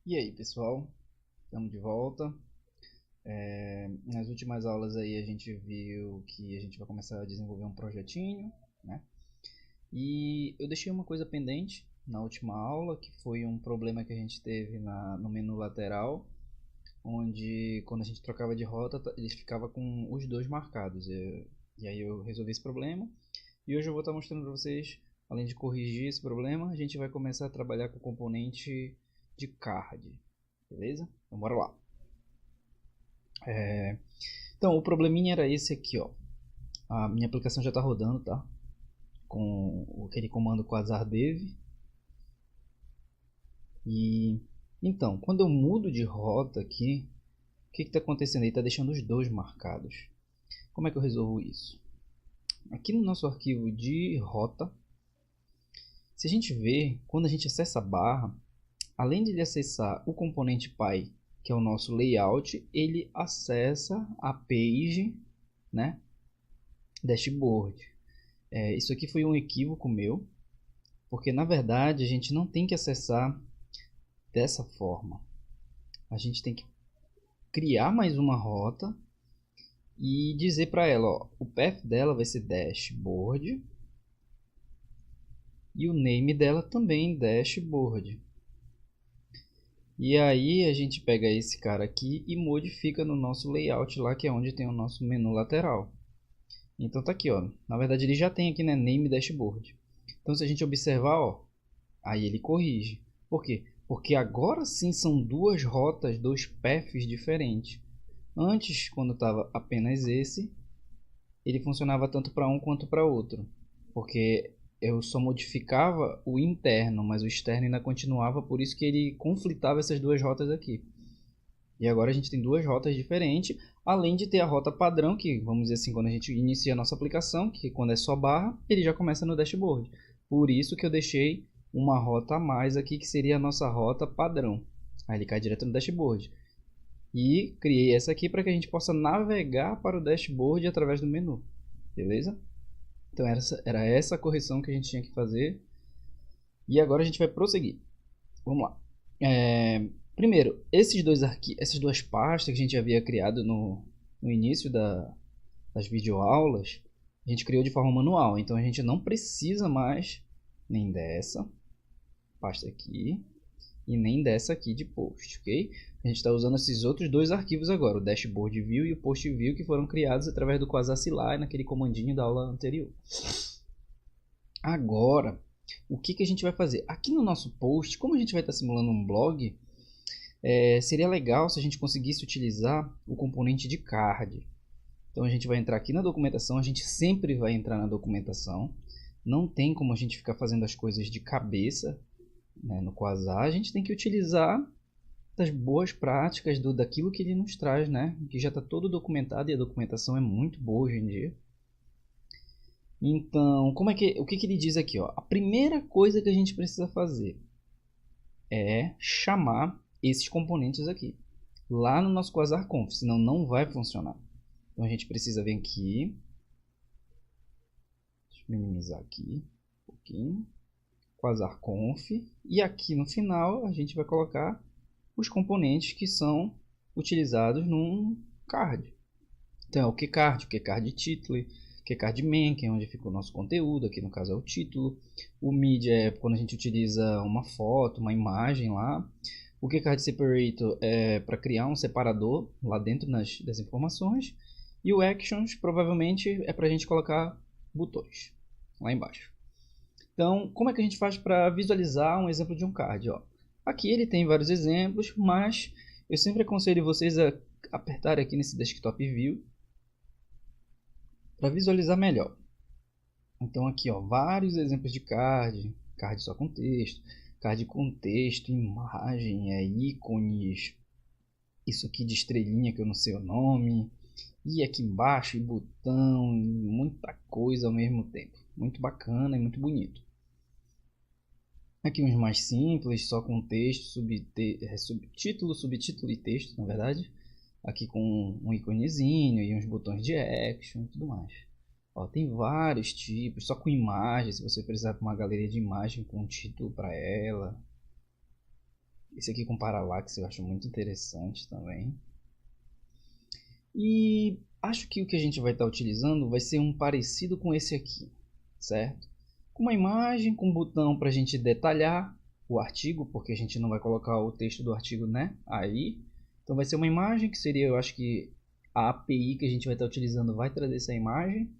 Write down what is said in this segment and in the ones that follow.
E aí, pessoal? Estamos de volta. Nas últimas aulas aí a gente viu que a gente vai começar a desenvolver um projetinho, né? E eu deixei uma coisa pendente na última aula, que foi um problema que a gente teve no menu lateral, onde quando a gente trocava de rota, ele ficava com os dois marcados. E aí eu resolvi esse problema. E hoje eu vou estar mostrando para vocês, além de corrigir esse problema, a gente vai começar a trabalhar com o componente de card. Beleza? Então bora lá. Então o probleminha era esse aqui, ó. A minha aplicação já está rodando, tá? Com aquele comando quasardev. E então, quando eu mudo de rota aqui, o que está acontecendo? Ele está deixando os dois marcados. Como é que eu resolvo isso? Aqui no nosso arquivo de rota, se a gente ver, quando a gente acessa a barra, além de ele acessar o componente py, que é o nosso layout, ele acessa a page, né, dashboard. Isso aqui foi um equívoco meu, porque na verdade a gente não tem que acessar dessa forma. A gente tem que criar mais uma rota e dizer para ela, ó, o path dela vai ser dashboard e o name dela também dashboard. E aí a gente pega esse cara aqui e modifica no nosso layout lá, que é onde tem o nosso menu lateral. Então tá aqui, ó. Na verdade ele já tem aqui, né, name dashboard. Então se a gente observar, ó, aí ele corrige. Por quê? Porque agora sim são duas rotas, dois paths diferentes. Antes, quando estava apenas esse, ele funcionava tanto para um quanto para outro. Porque eu só modificava o interno, mas o externo ainda continuava, por isso que ele conflitava essas duas rotas aqui. E agora a gente tem duas rotas diferentes, além de ter a rota padrão, que vamos dizer assim, quando a gente inicia a nossa aplicação, que quando é só barra, ele já começa no dashboard. Por isso que eu deixei uma rota a mais aqui, que seria a nossa rota padrão. Aí ele cai direto no dashboard. E criei essa aqui para que a gente possa navegar para o dashboard através do menu. Beleza? Então era essa a correção que a gente tinha que fazer. E agora a gente vai prosseguir. Vamos lá. Primeiro, essas duas pastas que a gente havia criado no início das videoaulas, a gente criou de forma manual. Então a gente não precisa mais nem dessa pasta aqui e nem dessa aqui de post, ok? A gente está usando esses outros dois arquivos agora, o dashboard view e o post view, que foram criados através do quasar naquele comandinho da aula anterior. Agora, o que a gente vai fazer? Aqui no nosso post, como a gente vai estar simulando um blog, seria legal se a gente conseguisse utilizar o componente de card. Então a gente vai entrar aqui na documentação, a gente sempre vai entrar na documentação. Não tem como a gente ficar fazendo as coisas de cabeça, né, no Quasar. A gente tem que utilizar das boas práticas daquilo que ele nos traz, né? Que já está todo documentado e a documentação é muito boa hoje em dia. Então, o que ele diz aqui? Ó? A primeira coisa que a gente precisa fazer é chamar esses componentes aqui, lá no nosso QuasarConf, senão não vai funcionar. Então a gente precisa vir aqui, deixa eu minimizar aqui um pouquinho, QuasarConf, e aqui no final a gente vai colocar os componentes que são utilizados num card. Então é o QCard, o QCard título, QCard main, que é onde fica o nosso conteúdo, aqui no caso é o título. O media é quando a gente utiliza uma foto, uma imagem lá. O QCard separator é para criar um separador lá dentro das informações. E o actions provavelmente é para a gente colocar botões lá embaixo. Então, como é que a gente faz para visualizar um exemplo de um card? Ó, aqui ele tem vários exemplos, mas eu sempre aconselho vocês a apertar aqui nesse Desktop View para visualizar melhor. Então aqui, ó, vários exemplos de card, card só com texto, card com texto, imagem, ícones, isso aqui de estrelinha que eu não sei o nome, e aqui embaixo e botão, muita coisa ao mesmo tempo. Muito bacana e muito bonito. Aqui uns mais simples, só com texto, subtítulo, subtítulo e texto, na verdade. Aqui com um iconezinho e uns botões de action e tudo mais. Ó, tem vários tipos, só com imagem, se você precisar de uma galeria de imagem com um título para ela. Esse aqui com Parallax eu acho muito interessante também. E acho que o que a gente vai estar utilizando vai ser um parecido com esse aqui, certo? Com uma imagem, com um botão para a gente detalhar o artigo, porque a gente não vai colocar o texto do artigo, né, aí. Então vai ser uma imagem que seria, eu acho que a API que a gente vai estar utilizando vai trazer essa imagem.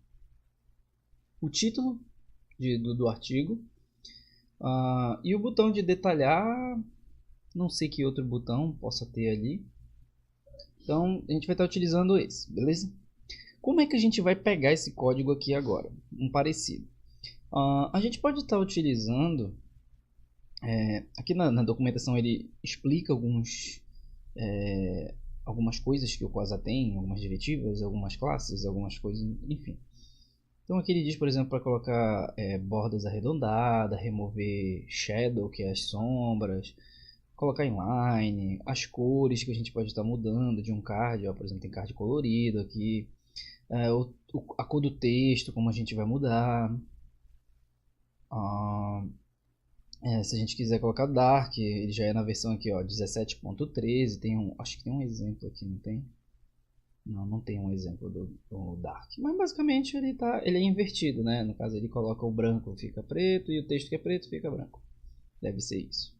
O título do artigo. E o botão de detalhar, não sei que outro botão possa ter ali. Então a gente vai estar utilizando esse, beleza? Como é que a gente vai pegar esse código aqui agora? Um parecido. A gente pode estar utilizando, aqui na documentação ele explica algumas coisas que o Quasar tem, algumas diretivas, algumas classes, algumas coisas, enfim. Então aqui ele diz, por exemplo, para colocar bordas arredondadas, remover shadow, que é as sombras, colocar inline, as cores que a gente pode estar mudando de um card, ó, por exemplo, tem card colorido aqui, a cor do texto, como a gente vai mudar. Se a gente quiser colocar Dark, ele já é na versão aqui, ó, 17.13, acho que tem um exemplo aqui, não tem? Não tem um exemplo do Dark, mas basicamente ele é invertido, né? No caso ele coloca o branco fica preto e o texto que é preto fica branco, deve ser isso.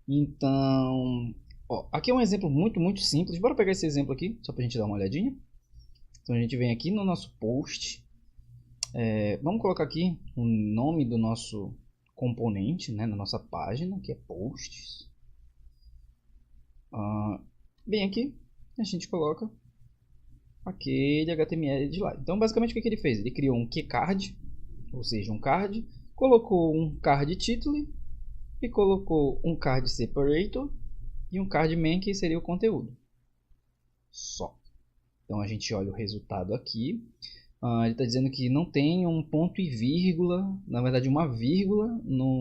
Então, ó, aqui é um exemplo muito simples, bora pegar esse exemplo aqui, só pra gente dar uma olhadinha. Então a gente vem aqui no nosso post, vamos colocar aqui o nome do nosso componente, né, na nossa página, que é posts. Bem aqui, a gente coloca aquele HTML de lá. Então basicamente o que ele fez? Ele criou um keycard, ou seja, um card, colocou um card título e colocou um card separator e um card main, que seria o conteúdo. Só. Então a gente olha o resultado aqui. Ele está dizendo que não tem um ponto e vírgula, na verdade uma vírgula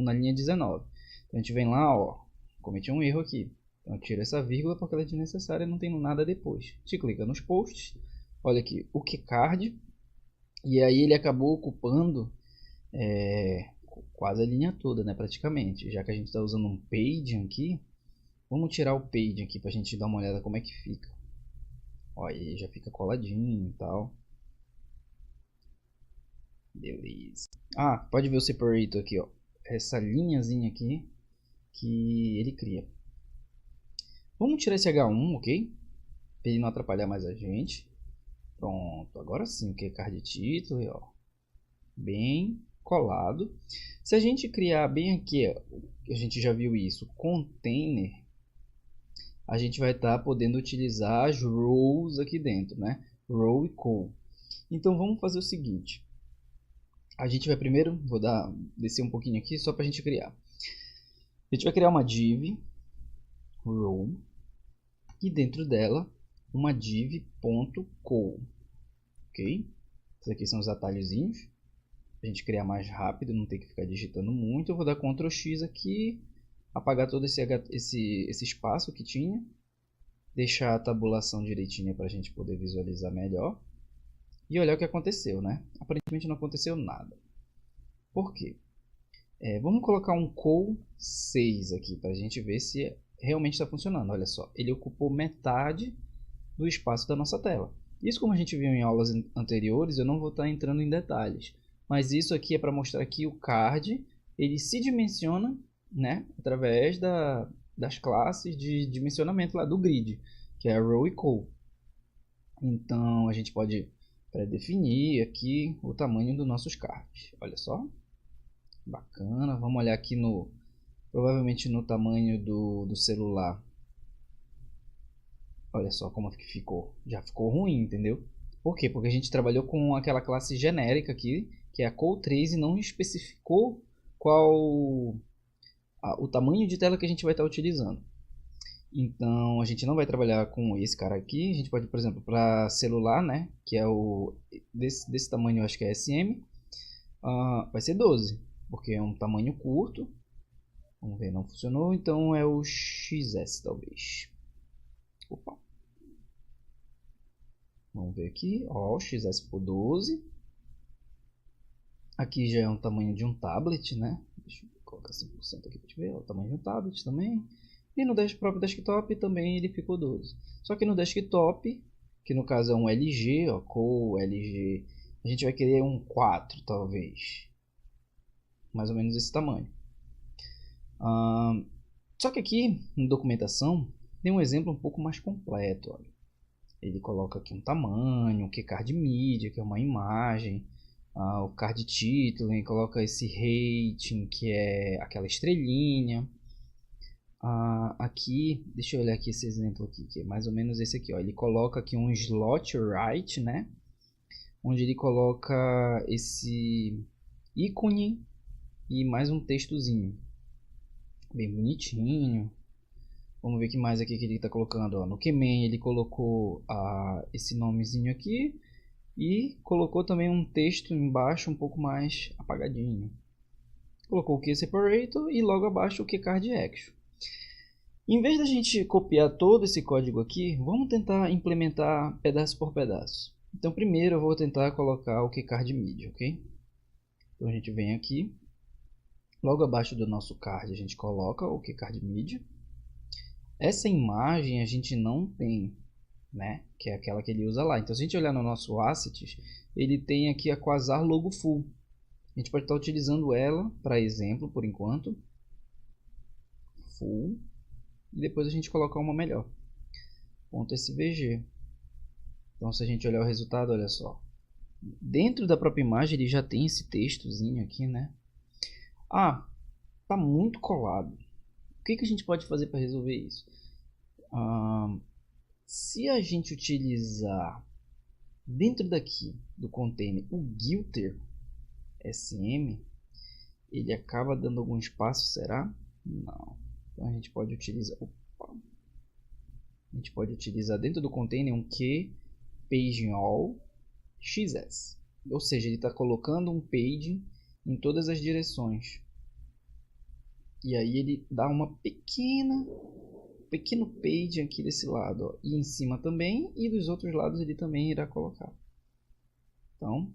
na linha 19. Então a gente vem lá, ó, cometi um erro aqui. Então eu tiro essa vírgula porque ela é desnecessária, não tem nada depois. A gente clica nos posts, olha aqui o keycard, e aí ele acabou ocupando quase a linha toda, né, praticamente. Já que a gente está usando um page aqui, vamos tirar o page aqui para a gente dar uma olhada como é que fica. Ó, aí já fica coladinho e tal. Beleza. Pode ver o separator aqui, ó. Essa linhazinha aqui que ele cria. Vamos tirar esse H1, ok? Para ele não atrapalhar mais a gente. Pronto, agora sim, o que é card título, ó. Bem colado. Se a gente criar bem aqui, ó, a gente já viu isso, container, a gente vai estar podendo utilizar as rows aqui dentro, né? Row e col. Então vamos fazer o seguinte. A gente vai primeiro, vou descer um pouquinho aqui só para a gente criar. A gente vai criar uma div row e dentro dela uma div.col, ok? Esses aqui são os atalhozinhos. A gente criar mais rápido, não ter que ficar digitando muito. Eu vou dar Ctrl X aqui, apagar todo esse espaço que tinha, deixar a tabulação direitinha para a gente poder visualizar melhor e olhar o que aconteceu, né? Aparentemente não aconteceu nada. Por quê? Vamos colocar um col 6 aqui para a gente ver se realmente está funcionando. Olha só, ele ocupou metade do espaço da nossa tela. Isso, como a gente viu em aulas anteriores, eu não vou estar entrando em detalhes. Mas isso aqui é para mostrar que o card ele se dimensiona, né, através das classes de dimensionamento lá do grid, que é a row e col. Então a gente pode pré-definir aqui o tamanho dos nossos cards. Olha só, bacana. Vamos olhar aqui provavelmente no tamanho do celular. Olha só como que ficou. Já ficou ruim, entendeu? Por quê? Porque a gente trabalhou com aquela classe genérica aqui, que é a col3, e não especificou qual o tamanho de tela que a gente vai estar utilizando. Então a gente não vai trabalhar com esse cara aqui. A gente pode, por exemplo, para celular, né, que é desse tamanho, eu acho que é SM, vai ser 12, porque é um tamanho curto. Vamos ver, não funcionou, então é o XS talvez. Opa. Vamos ver aqui, ó, o XS por 12. Aqui já é um tamanho de um tablet, né? Deixa eu colocar 100% aqui para te ver, ó, o tamanho do tablet também. E no próprio desktop também ele ficou 12. Só que no desktop, que no caso é um LG, ó, Core LG, a gente vai querer um 4 talvez. Mais ou menos esse tamanho. Só que aqui na documentação tem um exemplo um pouco mais completo. Olha. Ele coloca aqui um tamanho, que é card mídia, que é uma imagem, o card título, e coloca esse rating, que é aquela estrelinha. Aqui, deixa eu olhar aqui esse exemplo aqui, que é mais ou menos esse aqui, ó. Ele coloca aqui um slot right, né? Onde ele coloca esse ícone e mais um textozinho. Bem bonitinho. Vamos ver o que mais aqui que ele está colocando. Ó. No Keyman ele colocou esse nomezinho aqui e colocou também um texto embaixo um pouco mais apagadinho. Colocou o Key Separator e logo abaixo o Keycard Action. Em vez da gente copiar todo esse código aqui, vamos tentar implementar pedaço por pedaço. Então primeiro eu vou tentar colocar o Keycard Media, ok? Então a gente vem aqui, logo abaixo do nosso card a gente coloca o Keycard Media. Essa imagem a gente não tem, né? Que é aquela que ele usa lá. Então se a gente olhar no nosso Assets, ele tem aqui a Quasar Logo Full. A gente pode estar utilizando ela para exemplo, por enquanto. Full. E depois a gente colocar uma melhor. .svg. Então se a gente olhar o resultado, olha só. Dentro da própria imagem ele já tem esse textozinho aqui, né? Tá muito colado. O que a gente pode fazer para resolver isso? Se a gente utilizar dentro daqui do container o Guilter SM, ele acaba dando algum espaço, será? Não. Então a gente pode utilizar, dentro do container um Q paging all XS, ou seja, ele está colocando um paging em todas as direções. E aí ele dá uma pequeno page aqui desse lado, ó, e em cima também, e dos outros lados ele também irá colocar. Então,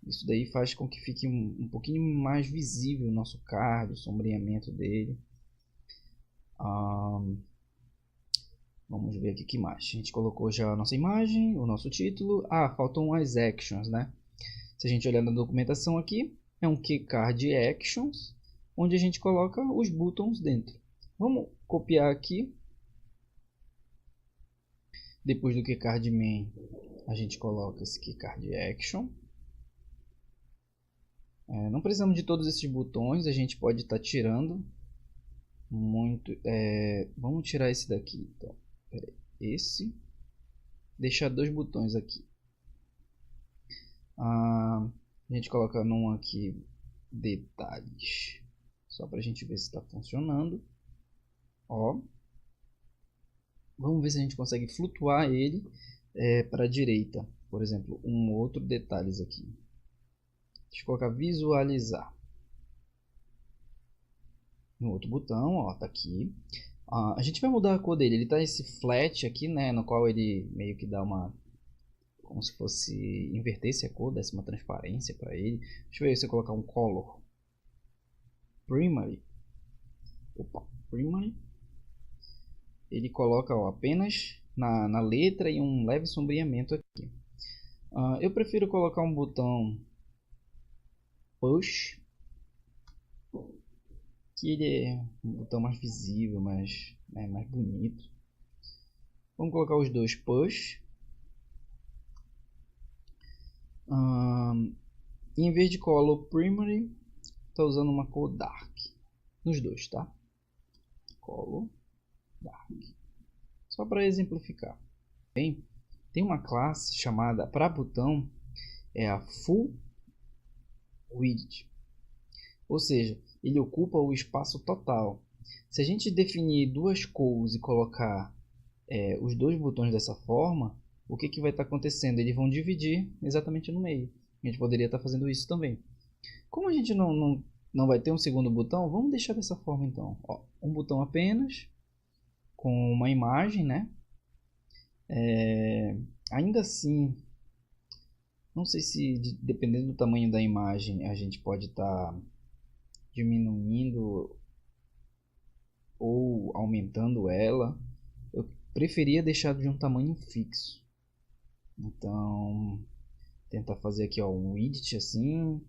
isso daí faz com que fique um pouquinho mais visível o nosso card, o sombreamento dele. Vamos ver aqui o que mais. A gente colocou já a nossa imagem, o nosso título. Faltam as actions, né? Se a gente olhar na documentação aqui, é um Keycard Actions, onde a gente coloca os buttons dentro. Vamos copiar aqui. Depois do Keycard Main, a gente coloca esse Keycard Action. Não precisamos de todos esses botões, a gente pode estar tirando muito. Vamos tirar esse daqui, então. Esse. Deixar 2 botões aqui. A gente coloca num aqui detalhes, só para a gente ver se está funcionando. Ó. Vamos ver se a gente consegue flutuar ele para a direita. Por exemplo, um outro detalhes aqui. Deixa eu colocar visualizar. No outro botão, ó, tá aqui. A gente vai mudar a cor dele. Ele tá esse flat aqui, né, no qual ele meio que dá uma, como se fosse invertesse a cor, desse uma transparência para ele. Deixa eu ver se eu colocar um color primary. Primary. Ele coloca, ó, apenas na letra e um leve sombreamento aqui. Eu prefiro colocar um botão push, que ele é um botão mais visível, mais bonito. Vamos colocar os dois push. Em vez de color primary, está usando uma cor dark nos dois, tá? Color dark, só para exemplificar. Bem, tem uma classe chamada para botão, é a full width, ou seja, ele ocupa o espaço total. Se a gente definir duas cores e colocar os dois botões dessa forma, o que vai estar acontecendo? Eles vão dividir exatamente no meio. A gente poderia estar fazendo isso também. Como a gente não vai ter um segundo botão, vamos deixar dessa forma então. Ó, um botão apenas, com uma imagem, né? Ainda assim, não sei se dependendo do tamanho da imagem a gente pode estar diminuindo ou aumentando ela. Eu preferia deixar de um tamanho fixo. Então, tentar fazer aqui ó, um widget assim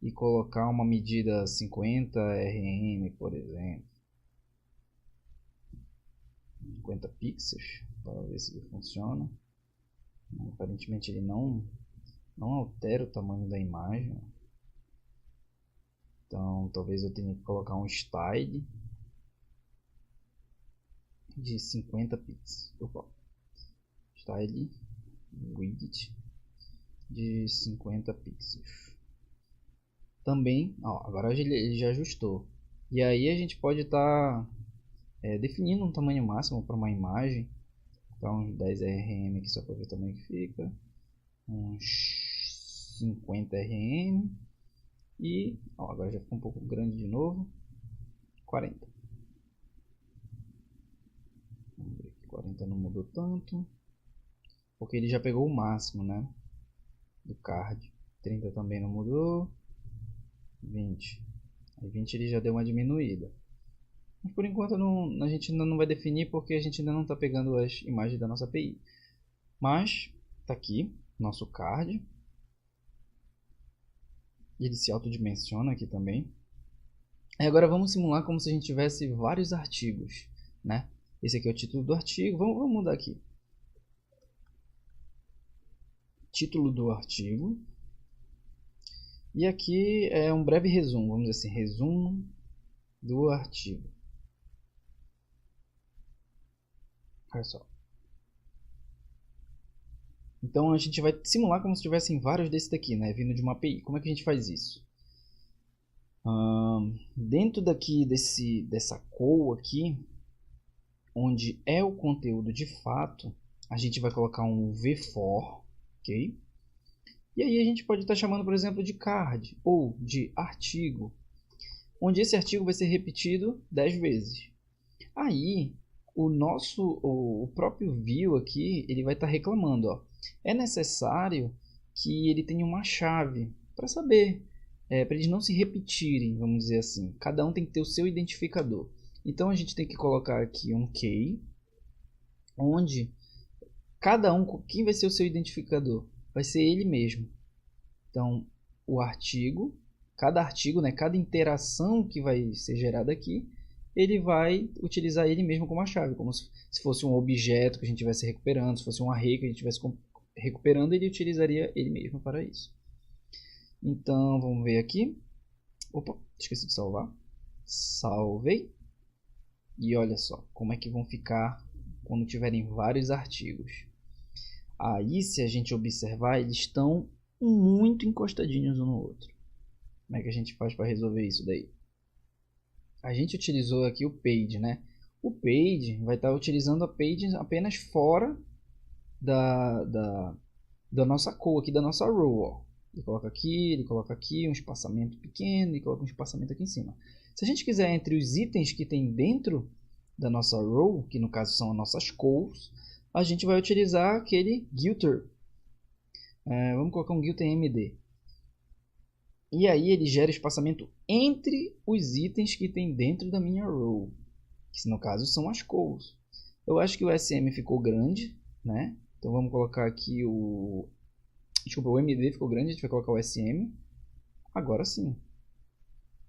e colocar uma medida 50 rm, por exemplo. 50 pixels para ver se ele funciona. Aparentemente ele não altera o tamanho da imagem. Então talvez eu tenha que colocar um style de 50 pixels. Opa. Style widget de 50 pixels. Também, ó, agora ele já ajustou. E aí a gente pode estar definindo um tamanho máximo para uma imagem. Então uns 10 rm aqui só para ver o tamanho que fica. Uns 50 rm. E ó, agora já ficou um pouco grande de novo. 40. Vamos ver, 40 não mudou tanto. Porque ele já pegou o máximo, né? Do card. 30 também não mudou. 20. Aí 20 ele já deu uma diminuída. Mas por enquanto a gente ainda não vai definir porque a gente ainda não está pegando as imagens da nossa API. Mas tá aqui nosso card. Ele se autodimensiona aqui também. E agora vamos simular como se a gente tivesse vários artigos, né? Esse aqui é o título do artigo. Vamos mudar aqui. Título do artigo. E aqui é um breve resumo, vamos dizer assim, resumo do artigo. Olha só. Então a gente vai simular como se tivessem vários desses daqui, né, vindo de uma API. Como é que a gente faz isso? Dentro daqui dessa call aqui, onde é o conteúdo de fato, a gente vai colocar um v-for, ok? E aí a gente pode estar chamando, por exemplo, de card ou de artigo, onde esse artigo vai ser repetido 10 vezes. Aí o próprio view aqui, ele vai estar reclamando, ó, é necessário que ele tenha uma chave para saber, para eles não se repetirem, vamos dizer assim. Cada um tem que ter o seu identificador. Então a gente tem que colocar aqui um key, onde cada um, quem vai ser o seu identificador? Vai ser ele mesmo. Então o artigo, cada artigo, né, cada interação que vai ser gerada aqui, ele vai utilizar ele mesmo como a chave, como se fosse um objeto que a gente estivesse recuperando, se fosse um array que a gente estivesse recuperando, ele utilizaria ele mesmo para isso. Então vamos ver aqui. Opa, esqueci de salvar. Salvei. E olha só como é que vão ficar quando tiverem vários artigos. Aí, se a gente observar, eles estão muito encostadinhos um no outro. Como é que a gente faz para resolver isso daí? A gente utilizou aqui o page, né? O page vai estar utilizando a page apenas fora da nossa call aqui, da nossa row, ó. Ele coloca aqui um espaçamento pequeno e coloca um espaçamento aqui em cima. Se a gente quiser entre os itens que tem dentro da nossa row, que no caso são as nossas calls, a gente vai utilizar aquele getter. Vamos colocar um getter md. E aí ele gera espaçamento entre os itens que tem dentro da minha row, que no caso são as calls. Eu acho que o SM ficou grande, né? Então vamos colocar aqui desculpa, o MD ficou grande, a gente vai colocar o SM. Agora sim.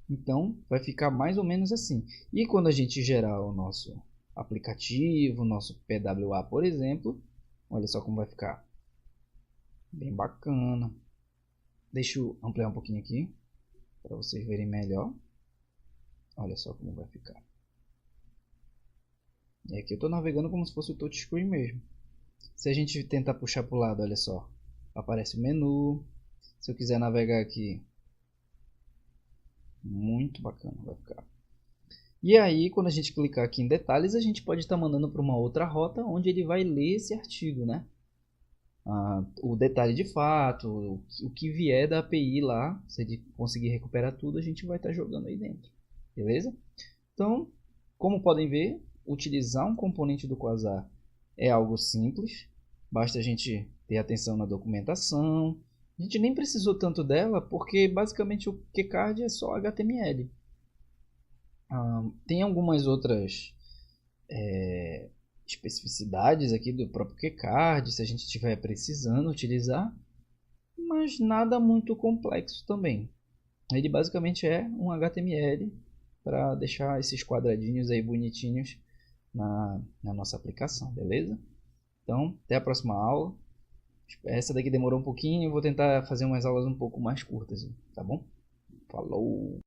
Então vai ficar mais ou menos assim. E quando a gente gerar o nosso aplicativo, o nosso PWA, por exemplo, olha só como vai ficar. Bem bacana. Deixa eu ampliar um pouquinho aqui, para vocês verem melhor. Olha só como vai ficar. E aqui eu estou navegando como se fosse o touchscreen mesmo. Se a gente tentar puxar para o lado, olha só, aparece o menu. Se eu quiser navegar aqui, muito bacana vai ficar. E aí, quando a gente clicar aqui em detalhes, a gente pode estar mandando para uma outra rota, onde ele vai ler esse artigo, né? O detalhe de fato, o que vier da API lá, se ele conseguir recuperar tudo, a gente vai estar jogando aí dentro, beleza? Então, como podem ver, utilizar um componente do Quasar é algo simples, basta a gente ter atenção na documentação. A gente nem precisou tanto dela, porque basicamente o QCard é só HTML. Tem algumas outras especificidades aqui do próprio QCard, se a gente estiver precisando utilizar, mas nada muito complexo também. Ele basicamente é um HTML para deixar esses quadradinhos aí bonitinhos na nossa aplicação, beleza? Então, até a próxima aula. Essa daqui demorou um pouquinho, eu vou tentar fazer umas aulas um pouco mais curtas, tá bom? Falou!